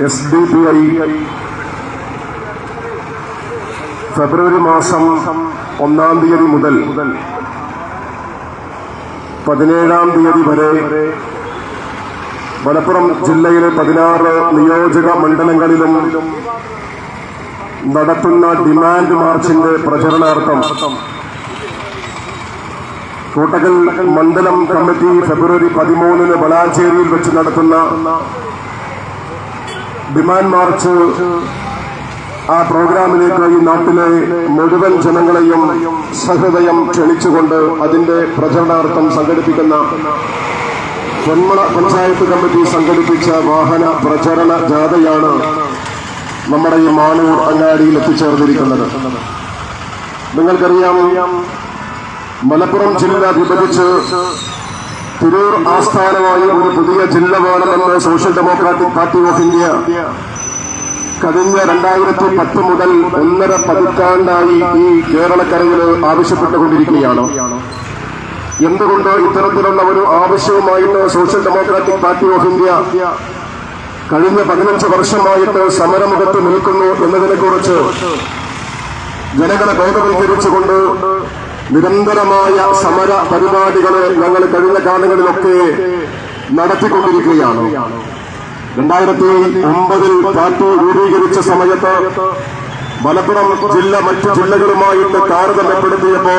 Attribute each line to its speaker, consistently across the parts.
Speaker 1: SDPI ഫെബ്രുവരി മാസം 1-ാം തീയതി മുതൽ 17-ാം തീയതി വരെ മലപ്പുറം ജില്ലയിലെ 16 നിയോജക മണ്ഡലങ്ങളിലും നടത്തുന്ന ഡിമാൻഡ് മാർച്ചിന്റെ പ്രചരണാർത്ഥം കോട്ടകൽ മണ്ഡലം കമ്മിറ്റി ഫെബ്രുവരി 13-ന് വളാഞ്ചേരിയിൽ വെച്ച് നടത്തുന്ന ഡിമാൻഡ് മാർച്ച് ആ പ്രോഗ്രാമിലേക്ക് ഈ നാട്ടിലെ മുഴുവൻ ജനങ്ങളെയും സഹൃദയം ക്ഷണിച്ചുകൊണ്ട് അതിന്റെ പ്രചരണാർത്ഥം സംഘടിപ്പിക്കുന്ന പൊന്മള പഞ്ചായത്ത് കമ്മിറ്റി സംഘടിപ്പിച്ച വാഹന പ്രചരണ ജാഥയാണ് നമ്മുടെ ഈ മാണൂർ അങ്ങാടിയിൽ എത്തിച്ചേർന്നിരിക്കുന്നത്. നിങ്ങൾക്കറിയാം, മലപ്പുറം ജില്ല വിഭജിച്ച് തിരൂർ ആസ്ഥാനമായി ഒരു പുതിയ ജില്ല വേണമെന്ന് social democratic party of India കഴിഞ്ഞ 2010 മുതൽ 1.5 പതിറ്റാണ്ടായി ഈ കേരളക്കരയിൽ ആവശ്യപ്പെട്ടുകൊണ്ടിരിക്കുകയാണ്. എന്തുകൊണ്ട് ഇത്തരത്തിലുള്ള ഒരു ആവശ്യവുമായിട്ട് social democratic party of India കഴിഞ്ഞ 15 വർഷമായിട്ട് സമരമുഖത്ത് നിൽക്കുന്നു എന്നതിനെക്കുറിച്ച് ജനങ്ങളെ ബോധവൽക്കരിച്ചുകൊണ്ട് നിരന്തരമായ സമര പരിപാടികളെ ഞങ്ങൾ കഴിഞ്ഞ കാലങ്ങളിലൊക്കെ നടത്തിക്കൊണ്ടിരിക്കുകയാണ്. 2009 പാർട്ടി രൂപീകരിച്ച സമയത്ത് മലപ്പുറം ജില്ല മറ്റു ജില്ലകളുമായിട്ട് താരതമ്യപ്പെടുത്തിയപ്പോ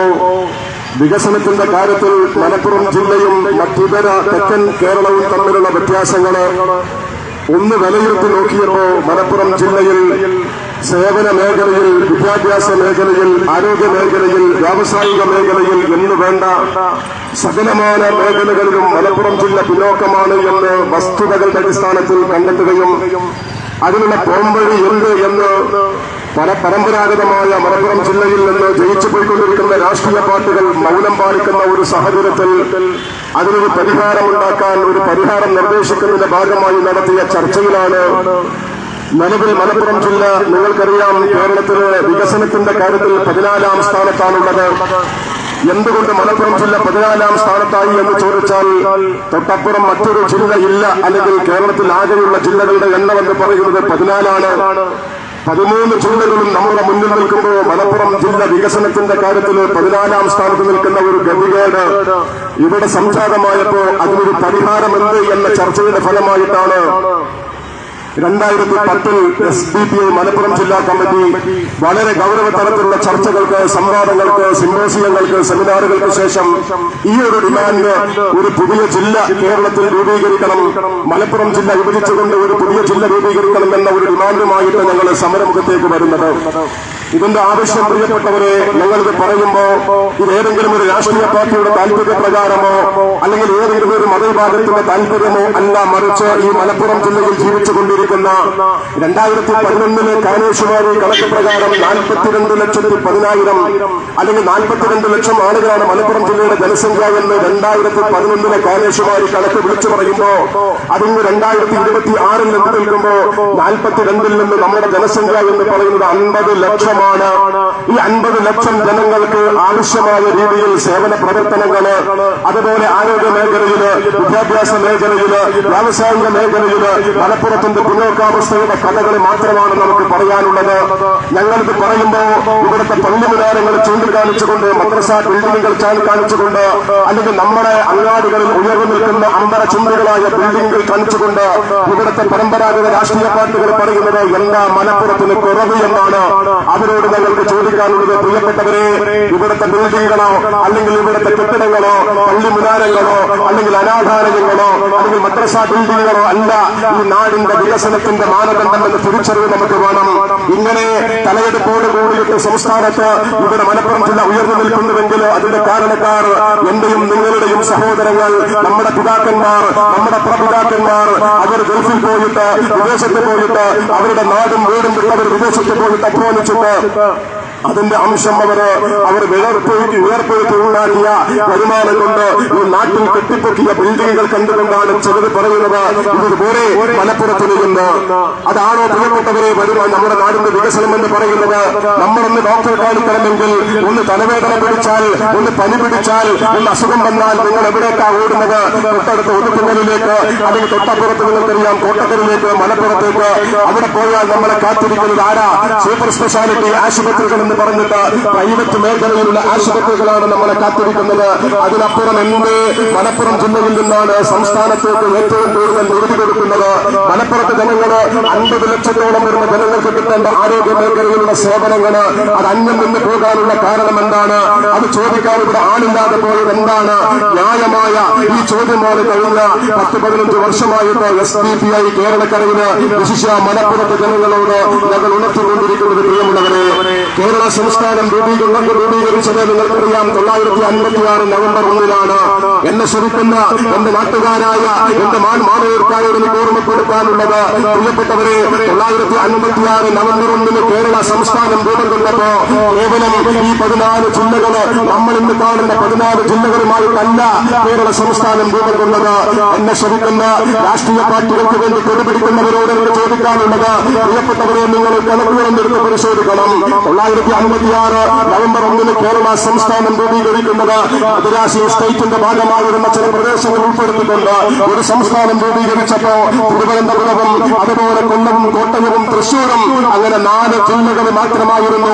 Speaker 1: വികസനത്തിന്റെ കാര്യത്തിൽ മലപ്പുറം ജില്ലയും മറ്റിതര തെക്കൻ കേരളവും തമ്മിലുള്ള വ്യത്യാസങ്ങള് ഒന്ന് വിലയിരുത്തി നോക്കിയപ്പോ മലപ്പുറം ജില്ലയിൽ സേവന മേഖലയിൽ, വിദ്യാഭ്യാസ മേഖലയിൽ, ആരോഗ്യ മേഖലയിൽ, വ്യാവസായിക മേഖലയിൽ എന്ന് വേണ്ട സകലമായ മേഖലകളിലും മലപ്പുറം ജില്ല പിന്നോക്കമാണ് എന്ന് വസ്തുതകളുടെ അടിസ്ഥാനത്തിൽ കണ്ടെത്തുകയും അതിനുള്ള പോംവഴി എന്ത് എന്ന് പരമ്പരാഗതമായ മലപ്പുറം ജില്ലയിൽ നിന്ന് ജയിച്ചു പോയിക്കൊണ്ടിരിക്കുന്ന രാഷ്ട്രീയ പാർട്ടികൾ മൗനം പാലിക്കുന്ന ഒരു സാഹചര്യത്തിൽ അതിനൊരു പരിഹാരമുണ്ടാക്കാൻ ഒരു പരിഹാരം നിർദ്ദേശിക്കുന്നതിന്റെ ഭാഗമായി നടത്തിയ ചർച്ചയിലാണ് നിലവിൽ മലപ്പുറം ജില്ല, നിങ്ങൾക്കറിയാം, കേരളത്തിലെ വികസനത്തിന്റെ കാര്യത്തിൽ 14-ാം സ്ഥാനത്താണുള്ളത്. എന്തുകൊണ്ട് മലപ്പുറം ജില്ല 14-ാം സ്ഥാനത്തായി എന്ന് ചോദിച്ചാൽ തൊട്ടപ്പുറം മറ്റൊരു ജില്ല ഇല്ല. അല്ലെങ്കിൽ കേരളത്തിൽ ആകെയുള്ള ജില്ലകളുടെ എണ്ണം എന്ന് പറയുന്നത് 14ആണ്. 13 ജില്ലകളും നമ്മുടെ മുന്നിൽ നിൽക്കുമ്പോൾ മലപ്പുറം ജില്ല വികസനത്തിന്റെ കാര്യത്തിൽ 14-ാം സ്ഥാനത്ത് നിൽക്കുന്ന ഒരു ഗതികേട് ഇവിടെ സംജാതമായപ്പോ അതിനൊരു പരിഹാരമെന്ത് എന്ന ചർച്ചയുടെ ഫലമായിട്ടാണ് 2010 SDPI മലപ്പുറം ജില്ലാ കമ്മിറ്റി വളരെ ഗൗരവതലത്തിലുള്ള ചർച്ചകൾക്ക്, സംവാദങ്ങൾക്ക്, സിമ്പോസിയങ്ങൾക്ക്, സെമിനാറുകൾക്ക് ശേഷം ഈ ഒരു ഡിമാൻഡ്, ഒരു പുതിയ ജില്ല കേരളത്തിൽ രൂപീകരിക്കണം, മലപ്പുറം ജില്ല വിഭജിച്ചുകൊണ്ട് ഒരു പുതിയ ജില്ല രൂപീകരിക്കണം എന്ന ഒരു ഡിമാൻഡുമായിട്ട് ഞങ്ങൾ സമരമുഖത്തേക്ക് വരുന്നത്. ഇതിന്റെ ആവശ്യം, പ്രിയപ്പെട്ടവരെ, ഞങ്ങളിത് പറയുമ്പോ ഇത് ഏതെങ്കിലും ഒരു രാഷ്ട്രീയ പാർട്ടിയുടെ താല്പര്യപ്രകാരമോ അല്ലെങ്കിൽ ഏതെങ്കിലും ഒരു മതവിഭാഗത്തിന്റെ താല്പര്യമോ അല്ല, മറിച്ച് ഈ മലപ്പുറം ജില്ലയിൽ ജീവിച്ചുകൊണ്ടിരിക്കുന്ന 2011 കാനേഷുമാരി കണക്ക് പ്രകാരം 42,10,000 അല്ലെങ്കിൽ 42 ലക്ഷം ആളുകളാണ് മലപ്പുറം ജില്ലയുടെ ജനസംഖ്യ എന്ന് 2011 കാനേഷുമാരി കണക്ക് വിളിച്ചു പറയുമ്പോ അതിന് 2026 എത്തി നിൽക്കുമ്പോ 42-ൽ നിന്ന് നമ്മുടെ ജനസംഖ്യ എന്ന് പറയുന്നത് 50 ലക്ഷമാണ്. ഈ 50 ലക്ഷം ജനങ്ങൾക്ക് ആവശ്യമായ രീതിയിൽ സേവന പ്രവർത്തനങ്ങള്, അതുപോലെ ആരോഗ്യ മേഖലയില്, വിദ്യാഭ്യാസ മേഖലയില്, വ്യാവസായിക മേഖലയില് മലപ്പുറത്തിന്റെ പിന്നോക്കാവസ്ഥയുടെ കഥകൾ മാത്രമാണ് നമുക്ക് പറയാനുള്ളത്. ഞങ്ങളിത് പറയുമ്പോ ഇവിടുത്തെ പള്ളിമുനാരങ്ങൾ ചൂണ്ടിക്കാണിച്ചുകൊണ്ട്, മദ്രസ ബിൽഡിങ്ങുകൾ കാണിച്ചുകൊണ്ട്, അല്ലെങ്കിൽ നമ്മുടെ അങ്ങാടികളിൽ ഉയർന്നു നിൽക്കുന്ന അമ്പര ചുണ്ടുകളായ ബിൽഡിങ്ങുകൾ കാണിച്ചുകൊണ്ട് ഇവിടുത്തെ പരമ്പരാഗത രാഷ്ട്രീയ പാർട്ടികൾ പറയുന്നത് എന്താ മലപ്പുറത്തിന് കുറവ് എന്നാണ്. അവരോട് ഞങ്ങൾക്ക് ചോദിക്കാനുള്ളത്, പ്രിയപ്പെട്ടവരെ, ഇവിടുത്തെ ബിൽഡിങ്ങുകളോ അല്ലെങ്കിൽ ഇവിടുത്തെ കെട്ടിടങ്ങളോ പള്ളിമുനാരങ്ങളോ അല്ലെങ്കിൽ അനാഥാലയങ്ങളോ അല്ലെങ്കിൽ മദ്രസ ബിൽഡിങ്ങുകളോ അല്ല ഈ നാടിന്റെ വികസനത്തിന്റെ മാനദണ്ഡം എന്ന തിരിച്ചറിവ് നമുക്ക് വേണം. ഇങ്ങനെ തലയെടുപ്പോട് കൂടിയിട്ട് സംസ്ഥാനത്ത് ഇവിടെ മലപ്പുറം ജില്ല ഉയർന്നു നിൽക്കുന്നുവെങ്കിൽ അതിന്റെ കാരണക്കാർ എന്റെയും നിങ്ങളുടെയും സഹോദരങ്ങൾ, നമ്മുടെ പിതാക്കന്മാർ, നമ്മുടെ പ്രപിതാക്കന്മാർ, അവർ ഗൾഫിൽ പോയിട്ട്, വിദേശത്ത് പോയിട്ട്, അവരുടെ നാടും വീടും വിട്ട് അവർ വിദേശത്ത് പോയിട്ട് അധ്വാനിച്ചിട്ട് അതിന്റെ അംശം അവർ ഉയർപ്പെടുത്തി ഉണ്ടാക്കിയ വരുമാനം കൊണ്ട് ഈ നാട്ടിൽ കെട്ടിപ്പൊക്കിയ ബിൽഡിങ്ങുകൾ കണ്ടുകൊണ്ടാണ് ചിലർ പറയുന്നത് ഇതുപോലെ മലപ്പുറത്തിന് എന്ന്. അതാണോ പ്രിയപ്പെട്ടവരെ വരുമാനം നമ്മുടെ നാടിന്റെ വികസനം എന്ന് പറയുന്നത്? നമ്മളൊന്ന് ഡോക്ടറെ കാണിക്കണമെങ്കിൽ, ഒന്ന് തലവേദന പിടിച്ചാൽ, ഒന്ന് പനി പിടിച്ചാൽ, ഒന്ന് അസുഖം വന്നാൽ നിങ്ങൾ എവിടേക്കാണ് ഓടുന്നത്? തൊട്ടടുത്ത ഒതുക്കുങ്ങളിലേക്ക്, അല്ലെങ്കിൽ തൊട്ടപ്പുറത്ത് നിങ്ങൾക്കറിയാം കോട്ടക്കലിലേക്ക്, മലപ്പുറത്തേക്ക്. അവിടെ പോയാൽ നമ്മളെ കാത്തിരിക്കുന്നത് ആരാ? സൂപ്പർ സ്പെഷ്യാലിറ്റി ആശുപത്രികൾ എന്ന് പറഞ്ഞിട്ട് പ്രൈവറ്റ് മേഖലയിലുള്ള ആശുപത്രികളാണ് നമ്മളെ കാത്തിരിക്കുന്നത്. അതിനപ്പുറം എന്ത്? മലപ്പുറം ജില്ലയിൽ നിന്നാണ് സംസ്ഥാനത്തേക്ക് ഏറ്റവും കൂടുതൽ നികുതി കൊടുക്കുന്നത്. മലപ്പുറത്തെ ജനങ്ങൾ 50 ലക്ഷത്തോളം വരുന്ന ജനങ്ങൾക്ക് കിട്ടേണ്ട ആരോഗ്യ മേഖലയിലുള്ള സേവനങ്ങൾ അത് അന്യം നിന്ന് പോകാനുള്ള കാരണം എന്താണ്? അത് ചോദിക്കാൻ ഇവിടെ ആളില്ലാതെ പോയത് എന്താണ്? ന്യായമായ ഈ ചോദ്യമാണ് കഴിഞ്ഞ 10-15 വർഷമായിട്ട് SDPI കേരളക്കരയില് വിശിഷ്യ മലപ്പുറത്തെ ജനങ്ങളോട് ഞങ്ങൾ ഉണർത്തിക്കൊണ്ടിരിക്കുന്നത്. പ്രിയമുള്ളവരെ, കേരള സംസ്ഥാനം രൂപീകരിച്ചത് നിങ്ങൾക്കറിയാം 956 നവംബർ 1-നാണ്. എന്നെ ശ്രമിക്കുന്ന എന്റെ നാട്ടുകാരായ എന്റെ മാനവേർക്കാരോട് എനിക്ക് ഓർമ്മപ്പെടുത്താനുള്ളത്, പ്രിയപ്പെട്ടവരെ, 956 നവംബർ 1-ന് കേരള സംസ്ഥാനം രൂപം കൊണ്ടപ്പോ കേവലം ഈ 14 ജില്ലകള്, നമ്മൾ ഇന്ന് കാണുന്ന 14 ജില്ലകളുമായിട്ടല്ല കേരള സംസ്ഥാനം രൂപം കൊണ്ടത്. എന്നെ ശ്രമിക്കുന്ന രാഷ്ട്രീയ പാർട്ടികൾക്ക് വേണ്ടി കൊണ്ടുപിടിക്കുന്നവരോട് എനിക്ക് ചോദിക്കാനുള്ളത്, പ്രിയപ്പെട്ടവരെ, നിങ്ങൾ കണക്കുകളെടുത്ത് പരിശോധിക്കണം. 956 നവംബർ 1-ന് കേരള സംസ്ഥാനം രൂപീകരിക്കുന്നത് മദ്രാസ് സ്റ്റേറ്റിന്റെ ഭാഗമായിരുന്ന ചില പ്രദേശങ്ങൾ ഉൾപ്പെടുത്തിക്കൊണ്ട് ഒരു സംസ്ഥാനം രൂപീകരിച്ചപ്പോ തിരുവനന്തപുരവും അതുപോലെ കൊല്ലവും കോട്ടയവും തൃശൂരും അങ്ങനെ 4 ജില്ലകൾ മാത്രമായിരുന്നു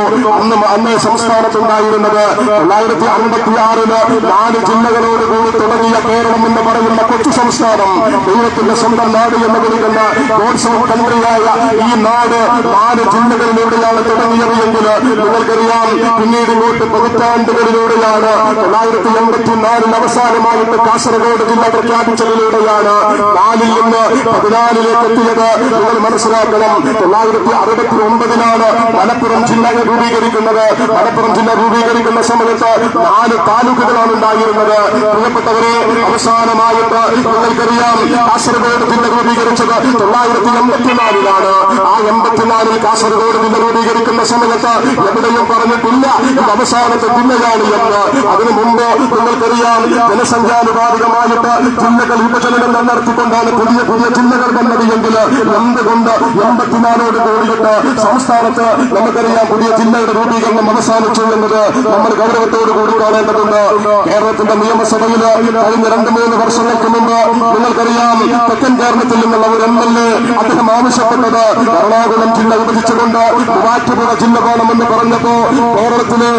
Speaker 1: അന്ന് സംസ്ഥാനത്തുണ്ടായിരുന്നത്. 956-ന് 4 ജില്ലകളോടുകൂടി തുടങ്ങിയ കേരളം എന്ന് പറയുന്ന കൊച്ചു സംസ്ഥാനം, ദൈവത്തിന്റെ സ്വന്തം നാട് എന്ന് വിളിക്കുന്ന ഗോഡ്സ് ഓഫ് കൺട്രിയായ ഈ നാട് 4 ജില്ലകളിലൂടെയാണ് തുടങ്ങിയത് എങ്കിൽ നിങ്ങൾക്കറിയാം പിന്നീട് ഇങ്ങോട്ട് പതിറ്റാണ്ടുകളിലൂടെയാണ് 984 അവസാനമായിട്ട് കാസർഗോഡ് ജില്ല പ്രഖ്യാപിച്ചതിലൂടെയാണ് 4-ൽ നിന്ന് 14-ലേക്ക് എത്തിയത്. നിങ്ങൾ മനസ്സിലാക്കണം, 969-ലാണ് മലപ്പുറം ജില്ല രൂപീകരിക്കുന്നത്. മലപ്പുറം ജില്ല രൂപീകരിക്കുന്ന സമയത്ത് 4 താലൂക്കുകളാണ് ഉണ്ടായിരുന്നത്. പ്രിയപ്പെട്ടവരെ, അവസാനമായിട്ട് നിങ്ങൾക്കറിയാം കാസർഗോഡ് ജില്ല രൂപീകരിച്ചത് 984-ലാണ്. ആ 84-ൽ കാസർഗോഡ് ജില്ല രൂപീകരിക്കുന്ന സമയത്ത് എവിടെയും പറഞ്ഞിട്ടില്ല ഇത് അവസാനത്തെ ജില്ലയാണ് എന്ന്. അതിനു മുമ്പ് നിങ്ങൾക്കറിയാം ജനസംഖ്യാനുപാതികമായിട്ട് ജില്ലകൾ വിഭജനം നടത്തിക്കൊണ്ടാണ് പുതിയ ജില്ലകൾ വന്നത് എങ്കിൽ എന്തുകൊണ്ട് 84-ഓട് കൂടിയിട്ട് സംസ്ഥാനത്ത് നമുക്കറിയാം പുതിയ ജില്ലയുടെ രൂപീകരണം അവസാനിച്ചു എന്നത് നമ്മൾ ഗൗരവത്തോടു കൂടി കാണേണ്ടതുണ്ട്. കേരളത്തിന്റെ നിയമസഭയിൽ കഴിഞ്ഞ 2-3 വർഷങ്ങൾക്ക് മുമ്പ് നിങ്ങൾക്കറിയാം തെക്കൻ കേരളത്തിൽ നിന്നുള്ള ഒരു MLA അദ്ദേഹം ആവശ്യപ്പെട്ടത് എറണാകുളം ജില്ല വിഭജിച്ചുകൊണ്ട് മൂവാറ്റുപുഴ ജില്ല വേണമെന്ന് പറഞ്ഞപ്പോ കേരളത്തിലെ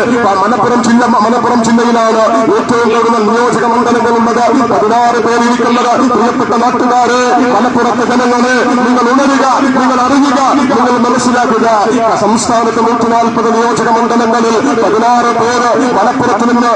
Speaker 1: മലപ്പുറം ജില്ലയിലാണ് ഏറ്റവും കൂടുതൽ നിയോജക മണ്ഡലങ്ങളുള്ളത്. 16 പേരിരിക്കുന്നത്. പ്രിയപ്പെട്ട നാട്ടുകാരെ, മലപ്പുറത്തെ ജനങ്ങളെ, നിങ്ങൾ ഉണരുക, നിങ്ങൾ അറിയുക, നിങ്ങൾ മനസ്സിലാക്കുക. സംസ്ഥാനത്ത് 140 നിയോജക മണ്ഡലങ്ങളിൽ 16 പേര് മലപ്പുറത്ത് നിന്ന്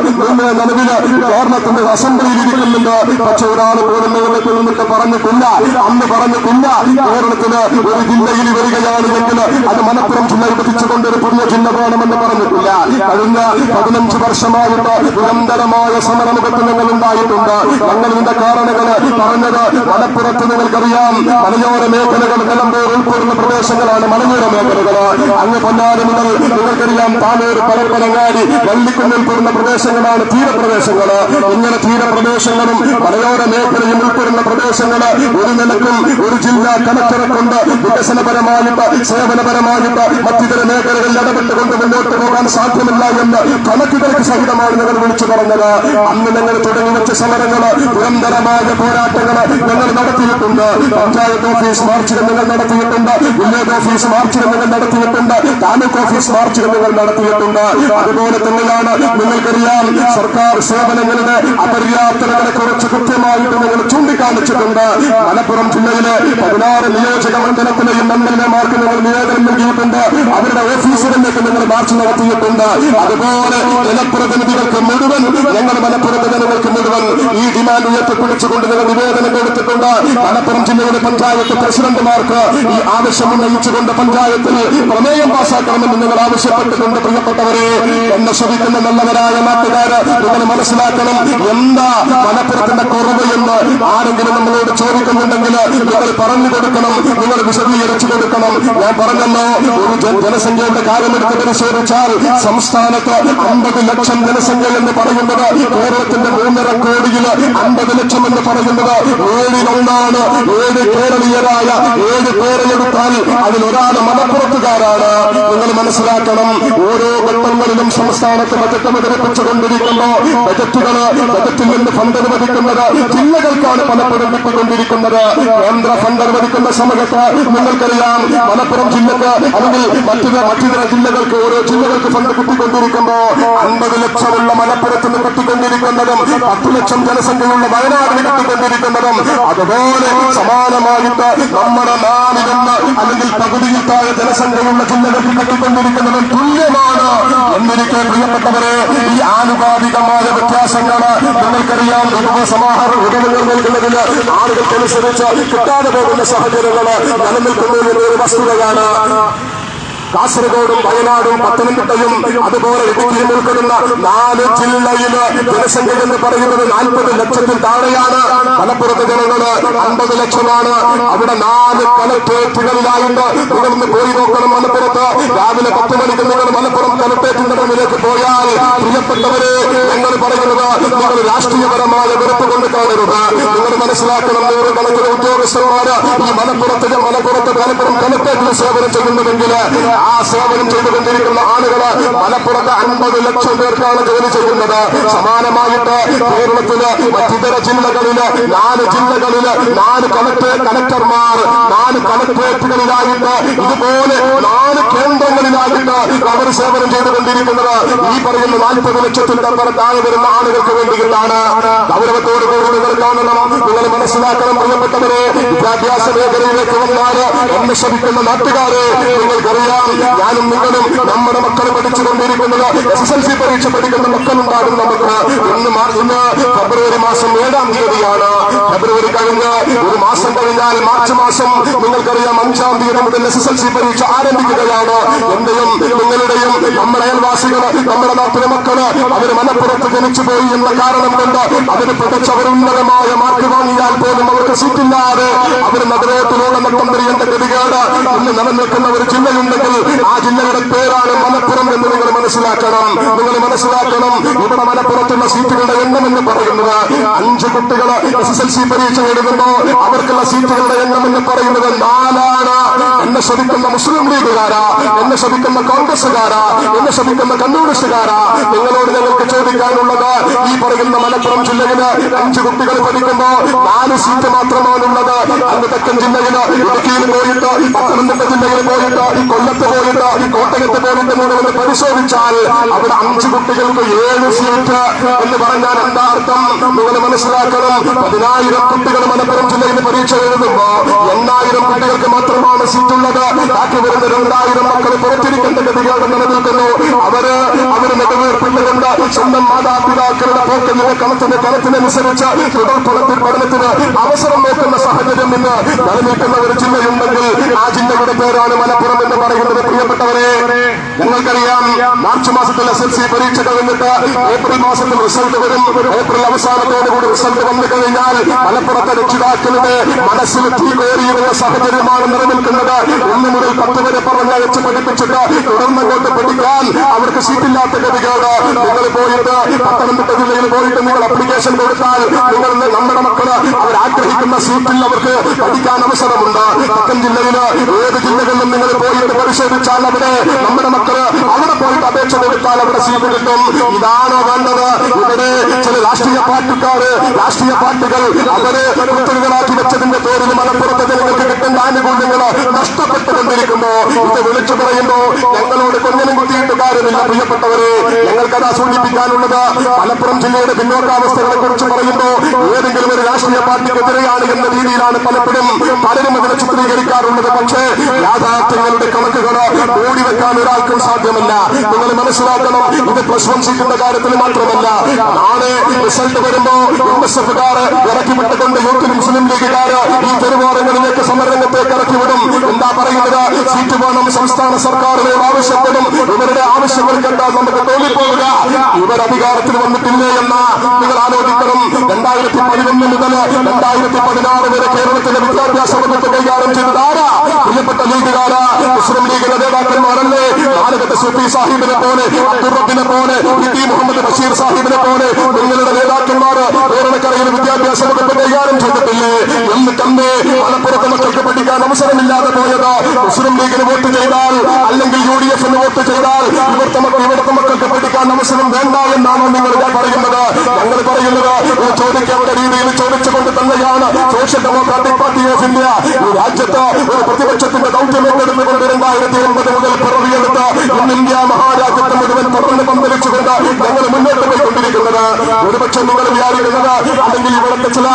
Speaker 1: നിലവില് കേരളത്തിന്റെ അസംബ്ലിയിൽ ഇരിക്കുന്നുണ്ട്. പക്ഷെ ഒരാൾ പോലും കേരളത്തിൽ നിന്നിട്ട് പറഞ്ഞിട്ടില്ല, അന്ന് പറഞ്ഞിട്ടില്ല കേരളത്തിന് ഒരു ജില്ലയിൽ വരികയാണ് എങ്കിൽ അത് മലപ്പുറം ജില്ല വിഭജിച്ചുകൊണ്ട് ഒരു പുതിയ ജില്ല വേണമെന്ന് പറഞ്ഞിട്ടില്ല. കഴിഞ്ഞ 15 വർഷമായിട്ട് നിരന്തരമായ സമരമുഖത്ത് നിങ്ങൾ ഉണ്ടായിട്ടുണ്ട്. ഞങ്ങൾ ഇതിന്റെ കാരണങ്ങൾ പറഞ്ഞത് മലപ്പുറത്ത് നിങ്ങൾക്കറിയാം മലയോര മേഖലകൾ നിലമ്പൂർ ഉൾപ്പെടുന്ന പ്രദേശങ്ങളാണ് മലയോര മേഖലകൾ. അങ്ങ് പൊന്നാനി മുതൽ നിങ്ങൾക്കറിയാം താനൂർ, പരപ്പനങ്ങാടി, വള്ളിക്കുന്ന് ഉൾപ്പെടുന്ന പ്രദേശങ്ങളാണ് തീരപ്രദേശങ്ങൾ. ഇങ്ങനെ തീരപ്രദേശങ്ങളും മലയോര മേഖലയും ഉൾപ്പെടുന്ന പ്രദേശങ്ങൾ ഒരു നിലക്കും ഒരു ജില്ലാ കലക്ടറെ കൊണ്ട് വികസനപരമായിട്ട് സേവനപരമായിട്ട് മറ്റിതര മേഖലകളിൽ ഇടപെട്ടുകൊണ്ട് മുന്നോട്ട് പോകാൻ സാധ്യമല്ല എന്ന് കണക്കുകൾക്ക് സഹിതമാണ് ഞങ്ങൾ വിളിച്ചു പറഞ്ഞത്. അന്ന് ഞങ്ങൾ തുടങ്ങി വെച്ച സമരങ്ങൾ, നിരന്തരമായ പോരാട്ടങ്ങൾ ഞങ്ങൾ നടത്തിയിട്ടുണ്ട്. പഞ്ചായത്ത് ഓഫീസ് മാർച്ചുകൾ ഞങ്ങൾ നടത്തിയിട്ടുണ്ട്, വില്ലേജ് ഓഫീസ് മാർച്ചുകൾ ഞങ്ങൾ നടത്തിയിട്ടുണ്ട്, താലൂക്ക് ഓഫീസ് മാർച്ചുകൾ ഞങ്ങൾ നടത്തിയിട്ടുണ്ട്. അതുപോലെ തന്നെയാണ് നിങ്ങൾക്കറിയാം സർക്കാർ സേവനങ്ങളുടെ അപര്യാപ്തതകളെ കുറിച്ച് കൃത്യമായിട്ട് ഞങ്ങൾ ചൂണ്ടിക്കാണിച്ചിട്ടുണ്ട്. മലപ്പുറം ജില്ലയിലെ 16 നിയോജക മണ്ഡലത്തിലെയും MLA-മാർക്ക് ഞങ്ങൾ നിവേദനം നൽകിയിട്ടുണ്ട്. അവരുടെ ഓഫീസുകളിലേക്ക് ഞങ്ങൾ മാർച്ച് നടത്തിയിട്ടുണ്ട്. അതുപോലെ ജനപ്രതിനിധികൾക്ക് മുഴുവൻ, ഞങ്ങൾ മലപ്പുറത്തെ ജനങ്ങൾക്ക് മുഴുവൻ ഈ ഡിമാൻഡ് ഉയർത്തിപ്പിടിച്ചുകൊണ്ട് ഞങ്ങൾ നിവേദനം കൊടുത്തിട്ടുണ്ട്. മലപ്പുറം ജില്ലയിലെ പഞ്ചായത്ത് പ്രസിഡന്റുമാർക്ക് ഈ ആവശ്യം ഉന്നയിച്ചുകൊണ്ട് പഞ്ചായത്തിൽ പ്രമേയം പാസാക്കണമെന്ന് നിങ്ങൾ ആവശ്യപ്പെട്ടിട്ടുണ്ട്. പ്രിയപ്പെട്ടവരെ, എന്നെ ശ്രമിക്കുന്ന നല്ലവരായ നാട്ടുകാര് നിങ്ങൾ മനസ്സിലാക്കണം, എന്താ മലപ്പുറത്തിന്റെ കുറവ് എന്ന് ആരെങ്കിലും നമ്മളോട് ചോദിക്കുന്നുണ്ടെങ്കിൽ നിങ്ങൾ പറഞ്ഞു കൊടുക്കണം, നിങ്ങൾ വിശദീകരിച്ചു കൊടുക്കണം. ഞാൻ പറഞ്ഞല്ലോ, ഒരു ജനസംഖ്യയുടെ കാര്യമെടുത്ത് പരിശോധിച്ചാൽ സംസ്ഥാനത്ത് 50 ലക്ഷം ജനസംഖ്യ എന്ന് പറയുന്നത് കേരളത്തിന്റെ 3.5 കോടിയിൽ 50 ലക്ഷം എന്ന് പറയുന്നത് 7-1. 7 കേരളീയരായ 7 പേരെടുത്താൽ അതിലൊരാൾ മലപ്പുറത്തുകാരാണ്. നിങ്ങൾ മനസ്സിലാക്കണം, ഓരോ ഘട്ടങ്ങളിലും സംസ്ഥാനത്ത് ബജറ്റ് അവതരിപ്പിച്ചുകൊണ്ടിരിക്കുമ്പോ ബജറ്റിൽ നിന്ന് ഫണ്ട് അനുവദിക്കുന്നത് ജില്ലകൾക്കാണ് പലപ്പോഴും കിട്ടിക്കൊണ്ടിരിക്കുന്നത്. കേന്ദ്ര ഫണ്ട് അനുവദിക്കുന്ന സമയത്ത് നിങ്ങൾക്കറിയാം, മലപ്പുറം ജില്ലക്ക് അല്ലെങ്കിൽ മറ്റിതര ജില്ലകൾക്ക്, ഓരോ ജില്ലകൾക്ക് ഫണ്ട് കിട്ടിക്കൊണ്ടിരിക്കുമ്പോ 50 ലക്ഷമുള്ള മലപ്പുറത്തിന് കിട്ടിക്കൊണ്ടിരിക്കുന്നതും 10 ലക്ഷം ജനസംഖ്യയുള്ള വയനാടിന് കിട്ടിക്കൊണ്ടിരിക്കുന്നതും അതുപോലെ സമാനമായിട്ട് നമ്മുടെ നാടിലെന്ന് അല്ലെങ്കിൽ പകുതിയിൽ താഴെ ജനസംഖ്യയുള്ള ജില്ലകൾക്ക് കിട്ടിക്കൊണ്ടിരിക്കുന്നതും തുല്യമാണ് എന്നിരിക്കെ പ്രിയപ്പെട്ടവരെ, ഈ ആനുപാതികമായ വ്യത്യാസങ്ങൾ നിങ്ങൾക്കറിയാം. ഉടമകൾ നൽകുന്നതിന് ആളുകൾക്കനുസരിച്ച് കിട്ടാതെ പോകുന്ന സാഹചര്യങ്ങൾ നിലനിൽക്കുന്നു എന്നൊരു വസ്തുതയാണ്. കാസർഗോഡും വയനാടും പത്തനംതിട്ടയും അതുപോലെ ഇടുക്കിയും ഉൾപ്പെടുന്ന 4 ജില്ലയില് ജനസംഖ്യ എന്ന് പറയുന്നത് 40 ലക്ഷത്തിൽ താഴെയാണ്. മലപ്പുറത്തെ ജനങ്ങള് 50 ലക്ഷമാണ്. അവിടെ 4 കളക്ടറേറ്റുകളിലായിട്ട് നിങ്ങളൊന്ന് പോയി നോക്കണം. മലപ്പുറത്ത് രാവിലെ 10 മണിക്ക് നിങ്ങൾ മലപ്പുറം കളക്ടറേറ്റിന്റെ മുന്നിലേക്ക് പോയാൽ പ്രിയപ്പെട്ടവരെ, ഞങ്ങൾ പറയുന്നത് നിങ്ങൾ രാഷ്ട്രീയപരമായ വെറുപ്പ് കൊണ്ട് കാണരുത്. നിങ്ങൾ മനസ്സിലാക്കണം, 100 കണക്കിന് ഉദ്യോഗസ്ഥന്മാര് ഈ മലപ്പുറം കളക്ടറേറ്റിൽ സേവനം ചെയ്യുന്നതെങ്കിൽ ആ സേവനം ചെയ്തുകൊണ്ടിരിക്കുന്ന ആളുകള് മലപ്പുറത്ത് 50 ലക്ഷം പേർക്കാണ് ജോലി ചെയ്യുന്നത്. സമാനമായിട്ട് കേരളത്തില് മറ്റിതര ജില്ലകളില് 4 ജില്ലകളില് 4 കളക്ടർമാർ 4 കളക്ടറേറ്റുകളിലായിട്ട് ഇതുപോലെ 4 കേന്ദ്രങ്ങളിലായിട്ട് അവർ സേവനം ചെയ്തുകൊണ്ടിരിക്കുന്നത് ഈ പറയുന്ന 40 ലക്ഷത്തിൽ താഴെ വരുന്ന ആളുകൾക്ക് വേണ്ടിയിട്ടാണ്. ഗൗരവത്തോടു കൂടി നിങ്ങൾ കാണണം, നിങ്ങൾ മനസ്സിലാക്കണം. പ്രിയപ്പെട്ടവരെ, വിദ്യാഭ്യാസ മേഖലയിലേക്ക് വന്നാല് എന്നെ ശ്രമിക്കുന്ന നാട്ടുകാരെ നിങ്ങൾക്കറിയാം, ഞാനും നിങ്ങളും നമ്മുടെ മക്കൾ പഠിച്ചുകൊണ്ടിരിക്കുന്നത് SSLC പരീക്ഷ പഠിക്കുന്ന മക്കളുണ്ടാകും നമുക്ക്. ഇന്ന് ഫെബ്രുവരി മാസം 7-ാം തീയതിയാണ്. ഫെബ്രുവരി കഴിഞ്ഞ് ഒരു മാസം കഴിഞ്ഞാൽ മാർച്ച് മാസം നിങ്ങൾക്കറിയാം 5-ാം തീയതി മുതൽ SSLC പരീക്ഷ ആരംഭിക്കുകയാണ്. എന്റെയും നിങ്ങളുടെയും നമ്മുടെ അയൽവാസികൾ, നമ്മുടെ നാട്ടിലെ മക്കള് അവര് മലപ്പുറത്ത് ജനിച്ചുപോയി എന്ന കാരണം കൊണ്ട് അവര് പഠിച്ചവർ ഉന്നതമായ മാർക്ക് വാങ്ങിയാൽ പോലും അവർക്ക് സീറ്റില്ലാതെ അവർ നഗരത്തിലുള്ള നട്ടം തിരിയേണ്ട ഗതികേട് ഇന്ന് നിലനിൽക്കുന്ന ഒരു ജില്ലയുണ്ടെങ്കിൽ ആ ജില്ലയുടെ പേരാണ് മലപ്പുറം എന്ന് നിങ്ങൾ മനസ്സിലാക്കണം. ഇവിടെ മലപ്പുറത്തുള്ള സീറ്റുകളുടെ എണ്ണം എന്ന് പറയുന്നത് 5 കുട്ടികൾ SSLC പരീക്ഷ എഴുതുമ്പോ അവർക്കുള്ള സീറ്റുകളുടെ എണ്ണം എന്ന് പറയുന്നത് 4ആണ്. എന്നെ ശ്രമിക്കുന്ന മുസ്ലിം ലീഗുകാരാ, എന്നെ ശ്രമിക്കുന്ന കോൺഗ്രസുകാരാ, എന്നെ ശ്രമിക്കുന്ന കമ്മ്യൂണിസ്റ്റുകാരാ, നിങ്ങളോട് ഞങ്ങൾക്ക് ചോദിക്കാനുള്ളത്, ഈ പറയുന്ന മലപ്പുറം ജില്ലയില് 5 കുട്ടികൾ പഠിക്കുമ്പോ 4 സീറ്റ് മാത്രമാണുള്ളത്. അന്ന് തെക്കൻ ജില്ലയില് ഇടുക്കിയിൽ പോയിട്ട്, പത്തനംതിട്ട ജില്ലയിൽ പോയിട്ട്, കൊല്ലത്ത് പോയിട്ട്, കോട്ടയത്ത് പോയിട്ട് നിങ്ങൾ പരിശോധിച്ചാൽ അവിടെ 5 കുട്ടികൾക്ക് 7 സീറ്റ് എന്ന് പറഞ്ഞാൽ എന്താ അർത്ഥം? നിങ്ങൾ മനസ്സിലാക്കണം. 10,000 കുട്ടികൾ മലപ്പുറം ജില്ലയിൽ പരീക്ഷ എഴുതുമ്പോ 8,000 കുട്ടികൾക്ക് മാത്രമാണ് സീറ്റുള്ളത്. ബാക്കി വരുന്ന 2,000 മക്കൾ പുറത്തിരിക്കേണ്ട ഗതികേട് നിലനിൽക്കുന്നു. അവര് നെടുവീർപ്പിട്ടുകൊണ്ട് സ്വന്തം മാതാപിതാക്കളുടെ പോക്കിന്റെ കണത്തിനനുസരിച്ച് തുടർ പഠനത്തിന് അവസരം നോക്കുന്ന സാഹചര്യം ഇന്ന് നിലനിൽക്കുന്ന ഒരു ജില്ലയുണ്ടെങ്കിൽ ആ ജില്ലയുടെ പേരാണ് മലപ്പുറം എന്ന് പറയുന്നത്. പ്രിയപ്പെട്ടവരെ, നിങ്ങൾക്കറിയാം, മാർച്ച് മാസത്തിൽ SSLC പരീക്ഷ കഴിഞ്ഞിട്ട് ഏപ്രിൽ മാസത്തിൽ റിസൾട്ട് വരും. ഏപ്രിൽ അവസാനത്തോടുകൂടി റിസൾട്ട് വന്നു കഴിഞ്ഞാൽ മലപ്പുറത്തെ രക്ഷിതാക്കളുടെ മനസ്സിൽ തീ കോരിയുള്ള സാഹചര്യമാണ് നിലനിൽക്കുന്നത്. 1 മുതൽ 10 വരെ പറഞ്ഞയച്ച് പഠിപ്പിച്ചിട്ട് തുടർന്നങ്ങോട്ട് പഠിക്കാൻ അവർക്ക് സീറ്റില്ലാത്ത ഗതികേട്. നിങ്ങൾ പോയിട്ട് പത്തനംതിട്ട ജില്ലയിൽ പോയിട്ട് നിങ്ങൾ അപ്ലിക്കേഷൻ കൊടുത്താൽ നമ്മുടെ മക്കള് അവരാഗ്രഹിക്കുന്ന സീറ്റിൽ അവർക്ക് പഠിക്കാൻ അവസരമുണ്ട്. തെക്കൻ ജില്ലയില് ഏത് ജില്ലകളിലും നിങ്ങൾ പോയിട്ട് പരിശോധിച്ചാൽ അവിടെ നമ്മുടെ മക്കള് അവിടെ പോയിട്ട് അപേക്ഷ കൊടുത്താൽ അവിടെ സീറ്റ് കിട്ടും. ഇതാണോ വേണ്ടത്? ഇവിടെ ചില രാഷ്ട്രീയ പാർട്ടികൾ അവര് കുത്തലുകളാക്കി വെച്ചതിന്റെ പേരിൽ മലപ്പുറത്തെ ജനങ്ങൾക്ക് കിട്ടേണ്ട ആനുകൂല്യങ്ങൾ നഷ്ടപ്പെട്ടുകൊണ്ടിരിക്കുമ്പോ ഇത് വിളിച്ചു പറയുമ്പോ ഞങ്ങളോട് കൊഞ്ഞനും കുത്തിയിട്ട് കാര്യമില്ല. പ്രിയപ്പെട്ടവരെ, ഞങ്ങൾക്കതാ സൂചിപ്പിക്കാനുള്ളത്, മലപ്പുറം ജില്ലയുടെ പിന്നോക്കാവസ്ഥകളെ കുറിച്ച് പറയുമ്പോ ഏതെങ്കിലും ഒരു രാഷ്ട്രീയ പാർട്ടിക്കെതിരെയാണ് എന്ന രീതിയിലാണ് പലരും അതിനെ ചിത്രീകരിക്കാറുള്ളത്. പക്ഷേ യാഥാർത്ഥ്യങ്ങളുടെ കണക്കുകൾ ഓടിവെക്കാൻ ഒരാൾക്കും സാധ്യമല്ല. നിങ്ങൾ മനസ്സിലാക്കണം, ഇത് +1 സീറ്റിന്റെ കാര്യത്തിൽ മാത്രമല്ല. നാളെ റിസൾട്ട് വരുമ്പോ MSF-കാർ ഇറക്കിവിട്ടുകൊണ്ട് യൂത്ത് മുസ്ലിം ലീഗുകാർ ഈ തെരുവോരങ്ങളിലേക്ക് സമരരംഗത്തേക്ക് ഇറക്കിവിടും. എന്താ പറയുന്നത്? സീറ്റ് വേണം സംസ്ഥാന സർക്കാരിനോട് ആവശ്യപ്പെടും. ഇവരുടെ ആവശ്യങ്ങൾ കേട്ടാൽ നമുക്ക് തോന്നിപ്പോവുക ഇവർ അധികാരത്തിൽ വന്നിട്ടില്ലേ എന്ന് നിങ്ങൾ ആലോചിക്കണം. 2011 മുതൽ 2016 വരെ കേരളത്തിലെ വിദ്യാഭ്യാസ വകുപ്പ് കൈകാര്യം ചെയ്തതാരാ? പ്രിയപ്പെട്ട ലീഗുകാരാ, മുസ്ലിം ലീഗിലെ നേതാക്കന്മാരല്ലേ? നാലകത്തെ സുഫി സാഹിബിനെ പോലെ, അബ്ദുറബിനെ പോലെ, ടി മുഹമ്മദ് ബഷീർ സാഹിബിനെ പോലെ നിങ്ങളുടെ നേതാക്കന്മാർ കേരളക്കരയിൽ വിദ്യാഭ്യാസ വകുപ്പ് കൈകാര്യം ചെയ്തിട്ടില്ലേ? എന്നിട്ടെന്തേ മലപ്പുറത്തെ മക്കൾക്ക് പഠിക്കാൻ അവസരമില്ലാതെ പോയത്? മുസ്ലിം ലീഗിന് വോട്ട് ചെയ്താൽ അല്ലെങ്കിൽ UDF വോട്ട് ചെയ്താൽ ഇവിടുത്തെ മക്കൾക്ക് പഠിക്കാൻ അവസരം വേണ്ട എന്നാണോ നിങ്ങൾ പറയുന്നത്? ഞങ്ങൾ പറയുന്നത് ചോദിക്കേണ്ട രീതിയിൽ ചോദിച്ചുകൊണ്ട് തന്നെയാണ് social democratic party of India ഈ രാജ്യത്ത് ഒരു പ്രതിപക്ഷത്തിന്റെ ദൗത്യം ഏറ്റെടുത്തുകൊണ്ട് 2009 മുതൽ പിറവിയെടുത്ത് ഇന്ന് ഇന്ത്യ മഹാരാജ്യത്തെ മുഴുവൻ തുറന്ന് പന്തലിച്ചുകൊണ്ട് ഞങ്ങൾ മുന്നോട്ട് പോയിക്കൊണ്ടിരിക്കുന്നത്. ഒരുപക്ഷെ നിങ്ങൾ വിചാരിക്കുന്നത് അല്ലെങ്കിൽ ഇവിടുത്തെ ചില